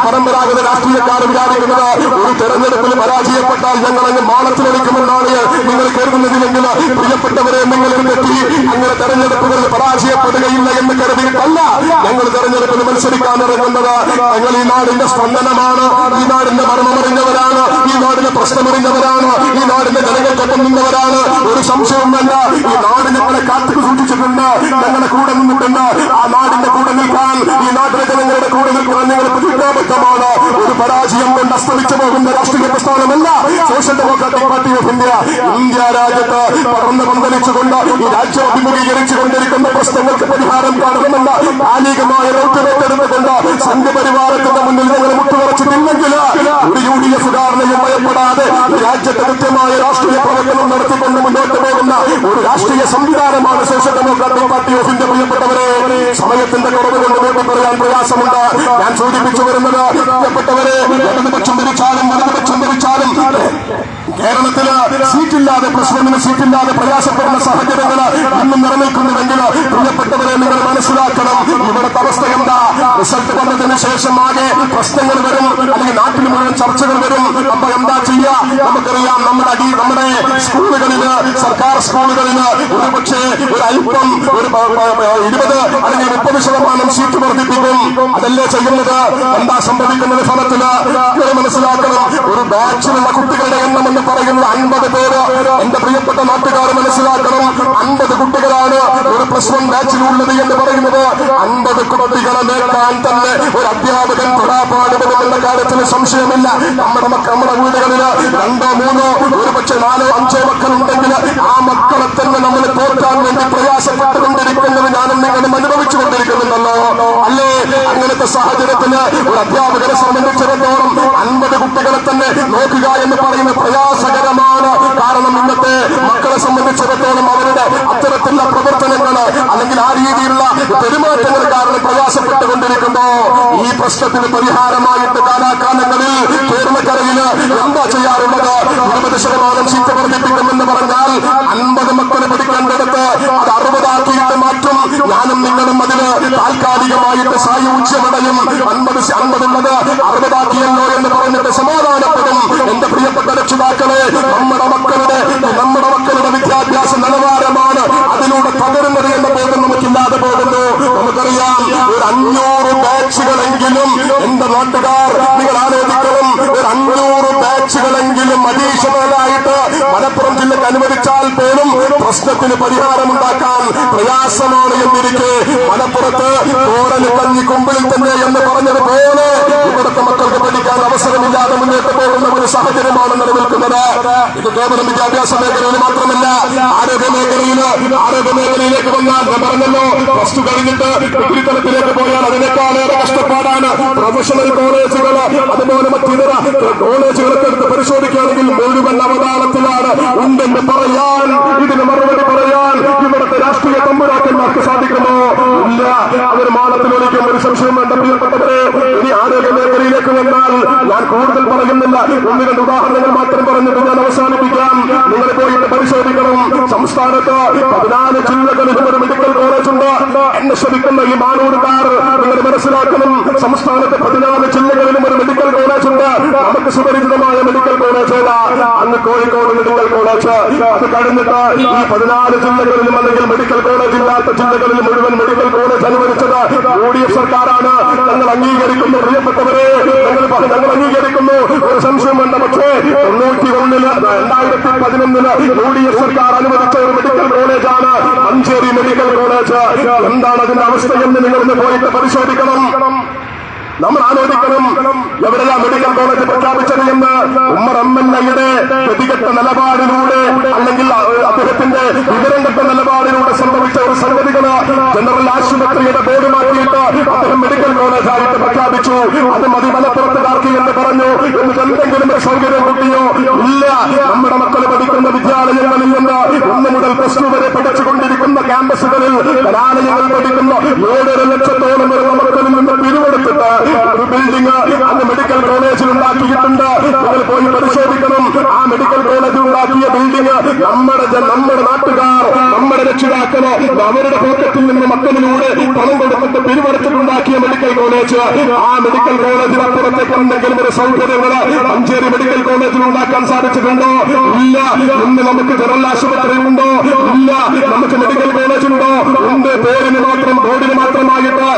Speaker 1: പരമ്പരാഗത രാഷ്ട്രീയക്കാർ വിചാരിക്കുന്നത് ഒരു തെരഞ്ഞെടുപ്പിൽ പരാജയപ്പെട്ടാൽ ഞങ്ങൾ അങ്ങ് മാളത്തിലൊളിക്കുമെന്നാണ് നിങ്ങൾ കരുതുന്നതിലെങ്കിൽ പ്രിയപ്പെട്ടവരെ, നിങ്ങൾ തെറ്റി. അങ്ങനെ തെരഞ്ഞെടുപ്പുകളിൽ പരാജയപ്പെടുകയില്ല എന്ന് കരുതിയിട്ടല്ല ഞങ്ങൾ തെരഞ്ഞെടുപ്പിൽ മത്സരിക്കാൻ ഇറങ്ങുന്നത്. ഞങ്ങൾ ഈ നാടിന്റെ സ്പന്ദനമാണ്, ഈ നാടിന്റെ മർമ്മമറിഞ്ഞവരാണ്, ഈ നാടിന്റെ പ്രശ്നമറിഞ്ഞവരാണ്, ഈ നാടിന്റെ ജനങ്ങൾക്കൊപ്പം നിന്നവരാണ്. ഒരു സംശയവും വേണ്ട. ഈ നാട് ഞങ്ങളെ കാത്തു സൂക്ഷിച്ചിട്ടുണ്ട്, ഞങ്ങളുടെ കൂടെ നിന്നിട്ടുണ്ട്. ആ നാടിന്റെ കൂടെ നിൽക്കാൻ, ഈ നാട്ടിലെ ജനങ്ങളുടെ കൂടെ നിൽക്കാൻ ഞങ്ങൾ പ്രതിജ്ഞാബദ്ധമാണ്. ഒരു പരാജയം കൊണ്ട് അസ്തമിച്ചു പോകുന്ന രാഷ്ട്രീയ പ്രസ്ഥാനമല്ല social democratic party of India. India രാജ്യത്ത് പറന്ന് പന്തലിച്ചുകൊണ്ട് ഈ രാജ്യം അഭിമുഖീകരിച്ചു കൊണ്ടിരിക്കുന്ന പ്രശ്നങ്ങൾക്ക് പരിഹാരം കാണണമെന്ന ആലികമായ ദൗത്യമേറ്റെടുത്തുകൊണ്ട് സംഘപരിവാരത്തിന്റെ മുന്നിൽ ഞങ്ങൾ മുട്ടുറച്ചിട്ടില്ലെങ്കിൽ ഒരു UDF-കാരനെയും ഭയപ്പെടാതെ രാജ്യത്തെ കൃത്യമായ രാഷ്ട്രീയ പ്രവർത്തനം നടത്തിക്കൊണ്ട് മുന്നോട്ട് പോകുന്ന ഒരു രാഷ്ട്രീയ സംവിധാനമാണ് social democratic party of India. പ്രിയപ്പെട്ടവരെ, സമയത്തിന്റെ കുറവ് കൊണ്ട് നോക്കി പറയാൻ പ്രയാസമുണ്ട്. ഞാൻ സൂചിപ്പിച്ചു വരുന്നത്, പ്രിയപ്പെട്ടവരെ, ഇടതുപക്ഷം ഭരിച്ചാലും വലതുപക്ഷം ഭരിച്ചാലും കേരളത്തില് സീറ്റില്ലാതെ പ്രശ്നത്തിന് സീറ്റില്ലാതെ പ്രയാസപ്പെടുന്ന സാഹചര്യങ്ങൾ ഇന്നും നിലനിൽക്കുന്നുവെങ്കിൽ പ്രിയപ്പെട്ടവരെ നിങ്ങൾ മനസ്സിലാക്കണം, ഇവിടുത്തെ അവസ്ഥ എന്താ? റിസൾട്ട് വന്നതിന് ശേഷം ആകെ പ്രശ്നങ്ങൾ വരും, അല്ലെങ്കിൽ നാട്ടിൽ മുഴുവൻ ചർച്ചകൾ വരും. അപ്പൊ എന്താ ചെയ്യാ? നമുക്കറിയാം, നമ്മുടെ സ്കൂളുകളില്, സർക്കാർ സ്കൂളുകളില് ഒരുപക്ഷെ ഒരു അല്പം ഒരു 20 അല്ലെങ്കിൽ 30% സീറ്റ് വർദ്ധിപ്പിക്കും. അതല്ലേ ചെയ്യുന്നത്? എന്താ സംഭവിക്കുന്നത് ഫലത്തില്? മനസ്സിലാക്കണം, ഒരു ബാച്ചിലുള്ള കുട്ടികളുടെ എണ്ണം എന്ന് പറയുന്നത് 50 പേര്. എന്റെ പ്രിയപ്പെട്ട നാട്ടുകാർ മനസ്സിലാക്കണം, 50 കുട്ടികളാണ് ഒരു +1 ബാച്ചിലുള്ളത് എന്ന് പറയുന്നത്. 50 കുട്ടികളെ നേടാൻ തന്നെ ഒരു അധ്യാപകൻ പെടാപ്പാടുപെടുമെന്ന കാര്യത്തിൽ സംശയമില്ല. നമ്മുടെ വീടുകളില് 2 3 ഒരുപക്ഷെ 4 5 മക്കളുണ്ടെങ്കിൽ ആ മക്കളെ തന്നെ നമ്മൾ തോൽക്കാൻ വേണ്ടി പ്രയാസപ്പെട്ടുകൊണ്ടിരിക്കുന്നത് ഞാനും നിങ്ങളും അനുഭവിച്ചുകൊണ്ടിരിക്കുന്നുണ്ടല്ലോ, അല്ലേ? അങ്ങനത്തെ സാഹചര്യത്തിന് ഒരു അധ്യാപകരെ സംബന്ധിച്ചിടത്തോളം 50 കുട്ടികളെ തന്നെ നോക്കുക എന്ന് പറയുന്ന പ്രയാസകരമാണ്. കാരണം ഇന്നത്തെ മക്കളെ സംബന്ധിച്ചിടത്തോളം അവരുടെ അത്തരത്തിലുള്ള പ്രവർത്തനങ്ങൾ അല്ലെങ്കിൽ ആ രീതിയിലുള്ള പെരുമാറ്റങ്ങൾ കാരണം പ്രയാസപ്പെട്ടുകൊണ്ടിരിക്കുമ്പോ ഈ പ്രശ്നത്തിന് പരിഹാരമായിട്ട് കാലാകാലങ്ങളിൽ കേരളക്കരയില് എന്താ ചെയ്യാറുള്ളത്? 20% സീറ്റ് വർദ്ധിപ്പിക്കുമെന്ന് പറഞ്ഞാൽ 50 മക്കളെ പഠിക്കേണ്ടടുത്ത് അത് 60 ആക്കിയിട്ട് മാറ്റും. ഞാനും നിങ്ങളും അതിന് താൽക്കാലികമായിട്ട് സായുജ്യമടയും. 50 ഉള്ളത് 60 ആക്കിയല്ലോ എന്ന് പറഞ്ഞിട്ട് സമാധാനപ്പെടും. എന്റെ പ്രിയപ്പെട്ട രക്ഷിതാക്കളെ, നമ്മുടെ മക്കളുടെ വിദ്യാഭ്യാസ നിലവാരമാണ് അതിലൂടെ പകരുന്നത് എന്ന ബോധം നമുക്കില്ലാതെ പോകുന്നു. നമുക്കറിയാം, ഒരു 500 ബാച്ചുകളെങ്കിലും എന്റെ നാട്ടുകാർ നിങ്ങൾ ആലോചിക്കണം, ഒരു 500 ബാച്ചുകളെങ്കിലും അഡീഷണലായിട്ട് മലപ്പുറം ജില്ലക്ക് അനുവദിച്ചാൽ പോലും പ്രശ്നത്തിന് പരിഹാരമുണ്ടാക്കാൻ പ്രയാസമാണ് എന്നിരിക്കെ മലപ്പുറത്ത് തോരന് കഞ്ഞി കുമ്പിളിൽ തന്നെ എന്ന് പറഞ്ഞതുപോലെ ഇവിടുത്തെ മക്കൾക്ക് പഠിക്കാൻ അവസരമില്ലാതെ മുന്നോട്ട് പോകുന്ന ഒരു സാഹചര്യമാണ് നിലനിൽക്കുന്നത്. ഇത് കേവലം വിദ്യാഭ്യാസ മേഖലയിൽ മാത്രമല്ല, ആരോഗ്യമേഖലയിലേക്ക് വന്നാൽ ഞാൻ പറഞ്ഞല്ലോ, +2 കഴിഞ്ഞിട്ട് ഡിഗ്രി തലത്തിലേക്ക് പോയാൽ അതിനേക്കാളേറെ കഷ്ടപ്പാടാണ്. പ്രൊഫഷണൽ കോളേജുകൾ അതുപോലെ മറ്റിതര കോളേജുകളൊക്കെ എടുത്ത് പരിശോധിക്കുകയാണെങ്കിൽ മുഴുവൻ അവതാളത്തിലാണ്. ഉണ്ടെന്ന് പറയാൻ, ഇതിന് മറുപടി പറയാൻ ഇവിടുത്തെ രാഷ്ട്രീയ തമ്പുരാക്കന്മാർക്ക് സാധിക്കുമോ? ഇല്ല. അവർ മാളത്തിലൊരിക്കും, ഒരു സംശയം വേണ്ട. പ്രിയപ്പെട്ടവരെ, ഇനി ആരോഗ്യ മേഖലയിലേക്ക് വന്നാൽ ഞാൻ കൂടുതൽ പറയുന്നില്ല, 1-2 ഉദാഹരണങ്ങൾ മാത്രം പറഞ്ഞിട്ട് ഞാൻ അവസാനിപ്പിക്കാം. നിങ്ങൾ പോയിട്ട് പരിശോധിക്കണം, സംസ്ഥാനത്ത് 14 ജില്ലകളിലും ഒരു മെഡിക്കൽ കോളേജ് ഉണ്ട്. എന്നെ ശ്രമിക്കുന്ന ഈ മാനൂരുകാർ നിങ്ങൾ മനസ്സിലാക്കണം, സംസ്ഥാനത്തെ 14 ജില്ലകളിലും ഒരു മെഡിക്കൽ കോളേജ് ഉണ്ട്. നമുക്ക് സുപരിചിതമായ മെഡിക്കൽ കോളേജ് അന്ന് കോഴിക്കോട് മെഡിക്കൽ കോളേജ്. അത് കഴിഞ്ഞിട്ട് ഈ 14 ജില്ലകളിലും അല്ലെങ്കിൽ മെഡിക്കൽ കോളേജ് ഇല്ലാത്ത ജില്ലകളിൽ മുഴുവൻ മെഡിക്കൽ കോളേജ് അനുവദിച്ചത് UDF സർക്കാരാണ്. ഞങ്ങൾ അംഗീകരിക്കുന്നു. പ്രിയപ്പെട്ടവരെ, ഞങ്ങൾ അംഗീകരിക്കുന്നു. ഒരു സംശയം വേണ്ട. പക്ഷേ 2011 UDF സർക്കാർ അനുവദിച്ച ഒരു മെഡിക്കൽ കോളേജാണ് മഞ്ചേരി മെഡിക്കൽ കോളേജ്. എന്താണ് അതിന്റെ അവസ്ഥയെന്ന് നിങ്ങളൊന്ന് പോയിട്ട് പരിശോധിക്കണം. നമ്മൾ ആലോചിക്കണം, എവിടെയാ മെഡിക്കൽ കോളേജ് പ്രഖ്യാപിച്ചത് എന്ന്. ഉമ്മർ MLA-യുടെ ഗതികെട്ട നിലപാടിലൂടെ, അല്ലെങ്കിൽ അദ്ദേഹത്തിന്റെ വിവരം കെട്ട നിലപാടിലൂടെ സംഭവിച്ച ഒരു സംഗതികള് ജനറൽ ആശുപത്രിയുടെ ബോർഡ് മാറ്റിയിട്ട് അദ്ദേഹം മെഡിക്കൽ കോളേജായിട്ട് പ്രഖ്യാപിച്ചു. അത് മതി മലപ്പുറത്തുകാർക്ക് എന്ന് പറഞ്ഞു. എന്നിട്ട് എന്തെങ്കിലും ഒരു സൗകര്യം കിട്ടിയോ? ഇല്ല. നമ്മുടെ മക്കൾ പഠിക്കുന്ന വിദ്യാലയങ്ങളിൽ നിന്ന് 1 മുതൽ +2 വരെ പഠിച്ചുകൊണ്ടിരിക്കുന്ന ക്യാമ്പസുകളിൽ കലാലയങ്ങൾ പഠിക്കുന്ന 7.5 ലക്ഷത്തോളം വരുന്ന മക്കളിൽ നിന്ന് പിരിവെടുത്തിട്ട് ഒരു ബിൽഡിംഗ് അന്ന് മെഡിക്കൽ കോളേജിൽ ഉണ്ടാക്കിയിട്ടുണ്ട്. നിങ്ങൾ പോയി പരിശോധിക്കണം. ആ മെഡിക്കൽ കോളേജിൽ ഉണ്ടാക്കിയ ബിൽഡിംഗ് നമ്മുടെ നാട്ടുകാർ, നമ്മുടെ രക്ഷിതാക്കള് അവരുടെ പോക്കറ്റിൽ നിന്ന് മക്കളിലൂടെ പണം കൊടുത്തിട്ട് പിരിവെടുത്തിട്ടുണ്ടാക്കിയ മെഡിക്കൽ കോളേജ്. ആ മെഡിക്കൽ കോളേജിൽ അപ്പുറത്തേക്ക് എന്തെങ്കിലും ഒരു സൗകര്യങ്ങള് മഞ്ചേരി മെഡിക്കൽ കോളേജിൽ ഉണ്ടാക്കാൻ സാധിച്ചിട്ടുണ്ടോ? ഇല്ല. ഇന്ന് നമുക്ക് ജനറൽ ആശുപത്രി ഉണ്ടോ? ഇല്ല. നമുക്ക് മെഡിക്കൽ കോളേജ് ഉണ്ടോ? ഉണ്ട്. പേരിന് മാത്രം, ബോർഡിന് മാത്രമായിട്ട്.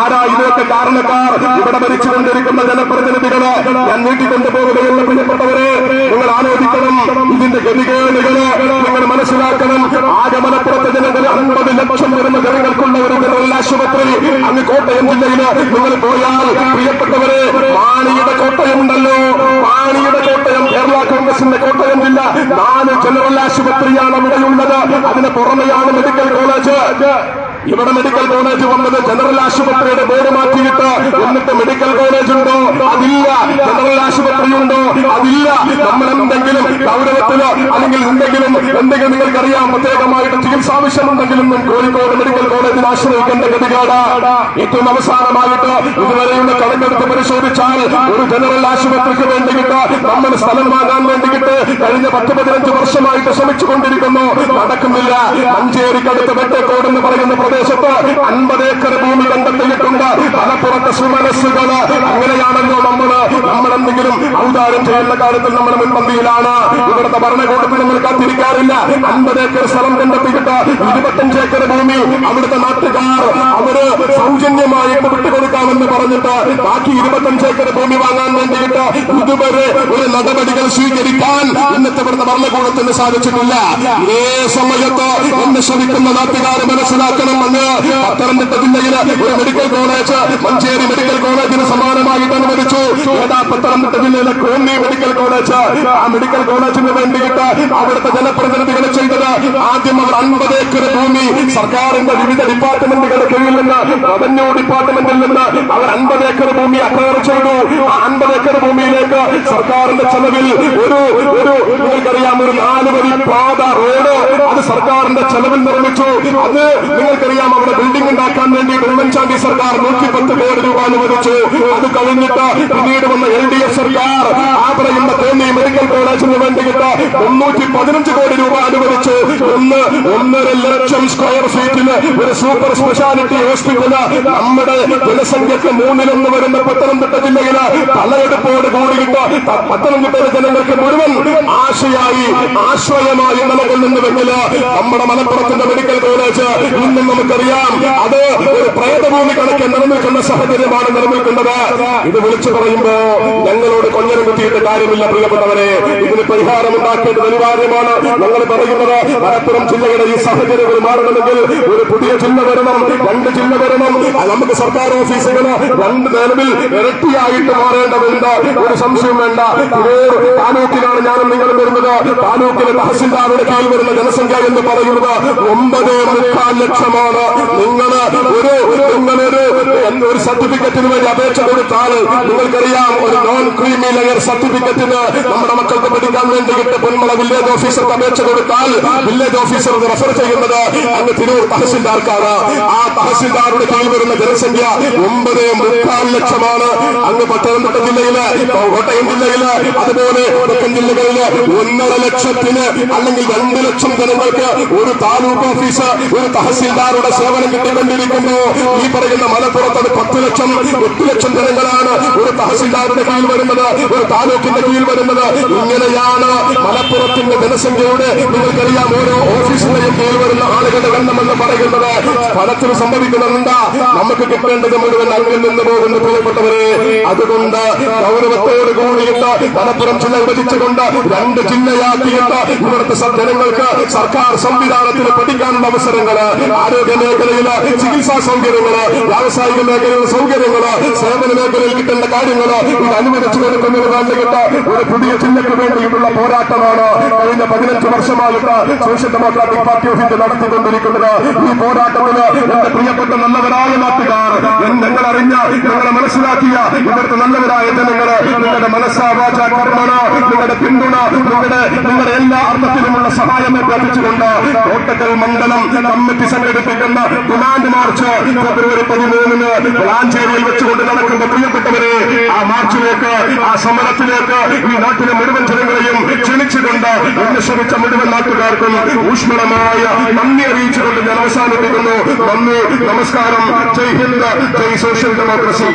Speaker 1: ആരാ ഇതിനൊക്കെ കാരണക്കാർ? ഇവിടെ ഭരിച്ചുകൊണ്ടിരിക്കുന്ന ജനപ്രതിനിധികള്. ഞാൻ നീട്ടിക്കൊണ്ടുപോകുകയുള്ള പ്രിയപ്പെട്ടവരെ, നിങ്ങൾ ആലോചിക്കണം. ഇതിന്റെ ഗതികേടുകള് നിങ്ങൾ മനസ്സിലാക്കണം. ആകെ മലപ്പുറത്തെ ജനങ്ങൾ 50 ലക്ഷം വരുന്ന ജനങ്ങൾക്കുള്ള ഒരു ജനറൽ ആശുപത്രി അങ്ങ് കോട്ടയം ജില്ലയില് നിങ്ങൾ പോയാൽ, പ്രിയപ്പെട്ടവരെ, മാണിയുടെ കോട്ടയമുണ്ടല്ലോ, മാണിയുടെ കോട്ടയം, കേരള കോൺഗ്രസിന്റെ കോട്ടയം ജില്ല, 4 ജനറൽ ആശുപത്രിയാണ് അവിടെയുള്ളത്. അതിന് പുറമെയാണ് മെഡിക്കൽ കോളേജ്. ഇവിടെ മെഡിക്കൽ കോളേജ് വന്നത് ജനറൽ ആശുപത്രിയുടെ ബോർഡ് മാറ്റിയിട്ട്. എന്നിട്ട് മെഡിക്കൽ കോളേജ് ഉണ്ടോ? അതില്ല. ജനറൽ ആശുപത്രി ഉണ്ടോ? അതില്ല. നമ്മൾ എന്തെങ്കിലും ഗൗരവത്തിലോ അല്ലെങ്കിൽ എന്തെങ്കിലും നിങ്ങൾക്കറിയാം, പ്രത്യേകമായിട്ട് ചികിത്സ ആവശ്യമുണ്ടെങ്കിലും കോഴിക്കോട് മെഡിക്കൽ കോളേജിൽ ആശ്രയിക്കേണ്ട ഗതികേട്. ഏറ്റവും അവസാനമായിട്ട് ഇതുവരെയുള്ള കണക്കെടുത്ത് പരിശോധിച്ചാൽ ഒരു ജനറൽ ആശുപത്രിക്ക് വേണ്ടിയിട്ട് നമ്മൾ സ്ഥലം വാങ്ങാൻ വേണ്ടിയിട്ട് കഴിഞ്ഞ 10-15 വർഷമായിട്ട് ശ്രമിച്ചുകൊണ്ടിരിക്കുന്നു. നടക്കുന്നില്ല. മഞ്ചേരിക്കടുത്ത് വെട്ടേക്കോട് എന്ന് പറയുന്ന പ്രദേശത്ത് 50 ഏക്കർ ഭൂമി കണ്ടെത്തിയിട്ടുണ്ട്. മലപ്പുറത്തെ സുമനസ്സുകള് അങ്ങനെയാണല്ലോ. നമ്മളെന്തെങ്കിലും ഔദാര്യം ചെയ്യുന്ന കാര്യത്തിൽ നമ്മൾ മുൻപന്തിയിലാണ്. ഇവിടുത്തെ ഭരണകൂടത്തിൽ നമ്മൾ കാത്തിരിക്കാറില്ല. 50 ഏക്കർ സ്ഥലം കണ്ടെത്തിയിട്ട് 25 ഏക്കർ ഭൂമി അവിടുത്തെ നാട്ടുകാർ അവര് സൗജന്യമായിട്ട് വിട്ടുകൊടുക്കാമെന്ന് പറഞ്ഞിട്ട് ബാക്കി 25 ഏക്കർ ഭൂമി വാങ്ങാൻ വേണ്ടിയിട്ട് ഇതുവരെ ഒരു നടപടികൾ സ്വീകരിക്കാൻ ഇന്നത്തെ ഇവിടുത്തെ ഭരണകൂടത്തിന് സാധിച്ചിട്ടില്ല. ഇതേ സമയത്ത് എന്നെ ശ്രമിക്കുന്ന നാട്ടുകാർ മനസ്സിലാക്കണം, അന്ന് പത്തനംതിട്ട ജില്ലയിലെ ഒരു മെഡിക്കൽ കോളേജ് മഞ്ചേരി മെഡിക്കൽ കോളേജിന് സമാനമായിട്ട് അനുവദിച്ചു. ഏതാ പത്തനംതിട്ട ജില്ലയിലെ കോന്നി മെഡിക്കൽ കോളേജ്. ആ മെഡിക്കൽ കോളേജിന് വേണ്ടിയിട്ട് അവിടുത്തെ ജനപ്രതിനിധികൾ ചെയ്തത്, ആദ്യം അവർ 50 ഏക്കർ ഭൂമി സർക്കാരിന്റെ വിവിധ ഡിപ്പാർട്ട്മെന്റുകളുടെ കീഴിൽ നിന്ന്, റവന്യൂ ഡിപ്പാർട്ട്മെന്റിൽ നിന്ന് അവർ 50 ഏക്കർ ഭൂമി അക്വയർ ചെയ്തു. ആ 50 ഏക്കർ ഭൂമിയിലേക്ക് സർക്കാരിന്റെ ചെലവിൽ ഒരു നിങ്ങൾക്കറിയാം ഒരു 4 വരി പാത റോഡ് അത് സർക്കാരിന്റെ ചെലവിൽ നിർമ്മിച്ചു. അത് നിങ്ങൾക്കറിയാം, അവിടെ ബിൽഡിംഗ് ഉണ്ടാക്കാൻ വേണ്ടി ഉമ്മൻചാണ്ടി സർക്കാർ 110 കോടി രൂപ അനുവദിച്ചു. അത് കഴിഞ്ഞിട്ട് പിന്നീട് വന്ന LDF സർക്കാർ ആ പറയുന്ന കോന്നി മെഡിക്കൽ കോളേജിന് വേണ്ടിയിട്ട് 315 കോടി രൂപ അനുവദിച്ചു. 1.5 ലക്ഷം സ്ക്വയർ ഫീറ്റിന് ഒരു സൂപ്പർ സ്പെഷ്യാലിറ്റി ഹോസ്പിറ്റല് നമ്മുടെ ജനസംഖ്യക്ക് 1/3 വരുന്ന പത്തനംതിട്ട ജില്ലയില് തലയെടുപ്പോട് കൂടിയിട്ട് പത്തനംതിട്ടയിലെ ജനങ്ങൾക്ക് മുഴുവൻ ആശ്രയമായി നിലകൊള്ളുന്നുവെങ്കില് നമ്മുടെ മലപ്പുറത്തിന്റെ മെഡിക്കൽ കോളേജ് ഇന്നും നമുക്കറിയാം അത് ഒരു പ്രേതഭൂമി കണക്കെ നിലനിൽക്കുന്ന സാഹചര്യമാണ് നിലനിൽക്കുന്നത്. ഇത് വിളിച്ചു പറയുമ്പോ ഞങ്ങളോട് കൊഞ്ഞനം കുത്തിയിട്ട് കാര്യമില്ല പ്രിയപ്പെട്ടവരെ. ഇതിന് പരിഹാരമുണ്ടാക്കേണ്ടത് അനിവാര്യമാണ്. ഞങ്ങൾ പറയുന്നത് മലപ്പുറം ജില്ലയുടെ ഈ സാഹചര്യങ്ങൾ മാറണമെങ്കിൽ ഒരു പുതിയ ജില്ല വരണം, 2 ജില്ല വരണം. നമുക്ക് സർക്കാർ ഓഫീസുകൾ 2 നിലവിൽ ഇരട്ടിയായിട്ട് മാറേണ്ടതുണ്ട്. ഒരു സംശയം വേണ്ട. താലൂക്കിലാണ് ഞാനും നിങ്ങളും വരുന്നത്. താലൂക്കിലെ തഹസിൽദാരുടെ കീഴിൽ വരുന്ന ജനസംഖ്യ എന്ന് പറയുന്നത് 9.25 ലക്ഷമാണ്. ഒരു സർട്ടിഫിക്കറ്റിന് വേണ്ടി അപേക്ഷ കൊടുത്താൽ നിങ്ങൾക്കറിയാം, ഒരു നോൺ ക്രീമി ലെയർ സർട്ടിഫിക്കറ്റിന് നമ്മുടെ മക്കൾക്ക് പഠിക്കാൻ വേണ്ടിയിട്ട് പൊന്മള വില്ലേജ് ഓഫീസർക്ക് അപേക്ഷ കൊടുത്താൽ വില്ലേജ് ഓഫീസർ റെഫർ ചെയ്യുന്നത് അങ്ങ് തിരൂർ തഹസിൽദാർക്കാണ്. ആ തഹസിൽദാരുടെ കീഴിൽ വരുന്ന ജനസംഖ്യ 9.25 ലക്ഷമാണ്. അങ്ങ് പത്തനംതിട്ട ജില്ലയില്, കോട്ടയം ജില്ലയില്, അതുപോലെ തെക്കൻ ജില്ലകളില് 1.5 ലക്ഷത്തിന് അല്ലെങ്കിൽ 2 ലക്ഷം ജനങ്ങൾക്ക് ഒരു താലൂക്ക് ഓഫീസ്, ഒരു തഹസിൽദാരുടെ സേവനം കിട്ടിക്കൊണ്ടിരിക്കുന്നു. ഈ പറയുന്ന മലപ്പുറത്ത് 10 ലക്ഷം 8 ലക്ഷം ജനങ്ങളാണ് ഒരു തഹസിൽദാരുടെ കീഴിൽ വരുന്നത്, ഒരു താലൂക്കിന്റെ കീഴിൽ വരുന്നത്. ഇങ്ങനെയാണ് മലപ്പുറം മലപ്പുറത്തിന്റെ ജനസംഖ്യയുടെ നിങ്ങൾക്കറിയാം ഓരോ ഓഫീസിന്റെയും കീഴിൽ വരുന്ന ആളുകളുടെ എണ്ണമെന്ന് പറയുന്നത് ഫലത്തിൽ സംഭവിക്കുന്നുണ്ട്. നമുക്ക് കിട്ടേണ്ടത് മുഴുവൻ അങ്ങിൽ നിന്ന് പോകുന്നു പ്രിയപ്പെട്ടവരെ. അതുകൊണ്ട് ഗൗരവത്തോട് കൂടിയിട്ട് മലപ്പുറം ജില്ല വിഭജിച്ചുകൊണ്ട് 2 ജില്ലയാക്കിയിട്ട് ഇവിടുത്തെ ജനങ്ങൾക്ക് സർക്കാർ സംവിധാനത്തിൽ പഠിക്കാനുള്ള അവസരങ്ങള്, ആരോഗ്യ മേഖലയില് ചികിത്സാ സൗകര്യങ്ങള്, വ്യാവസായിക മേഖലയിലെ സൗകര്യങ്ങള്, സേവന മേഖലയിൽ കിട്ടേണ്ട കാര്യങ്ങള് ഇത് അനുവദിച്ചു കൊടുക്കുന്നതിന് വേണ്ടിയിട്ട് ഒരു പുതിയ ജില്ലയ്ക്ക് വേണ്ടിയിട്ടുള്ള പോരാട്ടമാണ് കഴിഞ്ഞ 15 വർഷമായിട്ട് social democratic party of India നടത്തിക്കൊണ്ടിരിക്കുന്നത്. ഈ പോരാട്ടത്തിന് എന്റെ പ്രിയപ്പെട്ട നല്ലവരായ നാട്ടുകാർ, ഞങ്ങളറിഞ്ഞ ഞങ്ങളെ മനസ്സിലാക്കിയ ഇവിടുത്തെ നല്ലവരായ ജനങ്ങള്, നിങ്ങളുടെ മനസ്സാവാച കർമ്മണ, നിങ്ങളുടെ പിന്തുണ, നിങ്ങളുടെ എല്ലാ അർത്ഥത്തിലുമുള്ള സഹായം അഭ്യർത്ഥിച്ചുകൊണ്ട് കോട്ടക്കൽ മണ്ഡലം കമ്മിറ്റി സംഘടിപ്പിക്കുന്ന ഡിമാൻഡ് മാർച്ച് ഫെബ്രുവരി 13-ന് വളാഞ്ചേരിയിൽ വെച്ചുകൊണ്ട് നടക്കുന്ന പ്രിയപ്പെട്ടവരെ, ആ മാർച്ചിലേക്ക്, ആ സമരത്തിലേക്ക് ഈ നാട്ടിലെ മുഴുവൻ ജനങ്ങളെയും ക്ഷണിച്ചുകൊണ്ട് എന്നെ ശ്രമിച്ച മുഴുവൻ നാട്ടുകാർക്കും ഊഷ്മളമായ നന്ദി അറിയിച്ചുകൊണ്ട് ഞാൻ അവസാനിപ്പിക്കുന്നു. നന്ദി, നമസ്കാരം. ജയ് ഹിന്ദ്, ജയ് സോഷ്യൽ ഡെമോക്രസി.